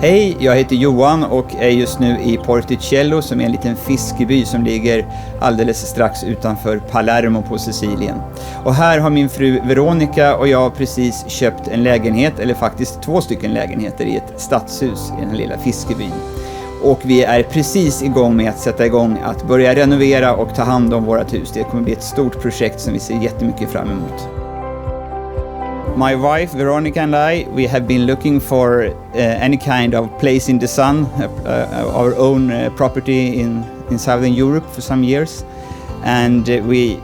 Hej, jag heter Johan och är just nu i Porticello som är en liten fiskeby som ligger alldeles strax utanför Palermo på Sicilien. Och här har min fru Veronica och jag precis köpt en lägenhet, eller faktiskt 2 stycken lägenheter i ett stadshus i den här lilla fiskebyn. Och vi är precis igång med att sätta igång att börja renovera och ta hand om vårt hus. Det kommer bli ett stort projekt som vi ser jättemycket fram emot. My wife Veronica and I, we have been looking for any kind of place in the sun, our own property in Southern Europe for some years. And we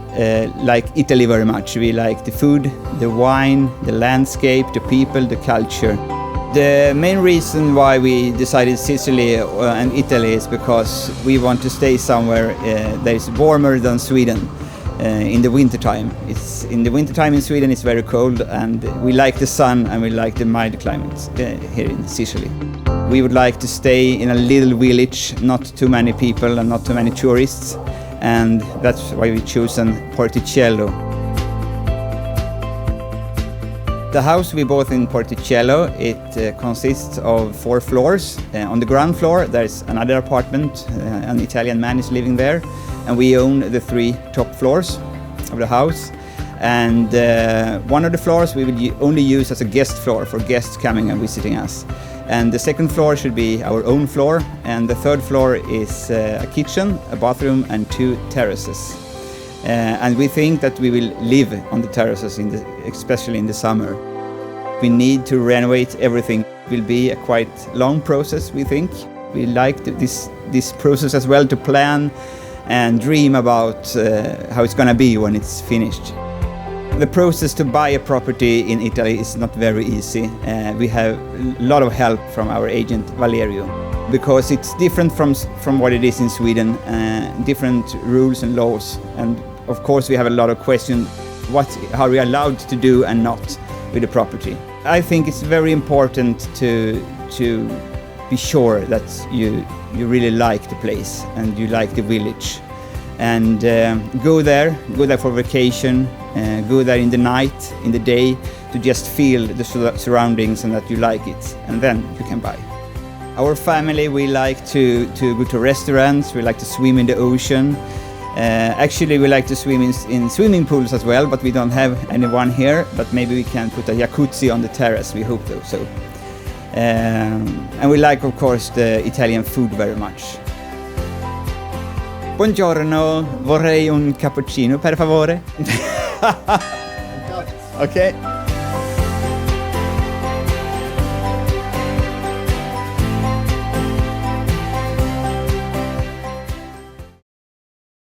like Italy very much. We like the food, the wine, the landscape, the people, the culture. The main reason why we decided Sicily and Italy is because we want to stay somewhere that is warmer than Sweden. In the wintertime. In the wintertime in Sweden it's very cold, and we like the sun and we like the mild climate here in Sicily. We would like to stay in a little village, not too many people and not too many tourists, and that's why we chosen Porticello. The house we bought in Porticello, it consists of 4 floors. On the ground floor there's another apartment, an Italian man is living there, and we own the 3 top floors of the house. And one of the floors we will only use as a guest floor for guests coming and visiting us. And the second floor should be our own floor, and the third floor is a kitchen, a bathroom and 2 terraces. And we think that we will live on the terraces, especially in the summer. We need to renovate everything. It will be a quite long process, we think. We like this process as well, to plan and dream about how it's going to be when it's finished. The process to buy a property in Italy is not very easy. We have a lot of help from our agent Valerio, because it's different from what it is in Sweden, different rules and laws, and of course we have a lot of questions how we are allowed to do and not with the property. I think it's very important to be sure that you really like the place and you like the village, and go there for vacation, go there in the night, in the day, to just feel the surroundings and that you like it, and then you can buy. Our family, we like to go to restaurants, we like to swim in the ocean. Actually we like to swim in swimming pools as well, but we don't have anyone here, but maybe we can put a jacuzzi on the terrace, we hope so. And we like, of course, the Italian food very much. Buongiorno, vorrei un cappuccino, per favore. Okay.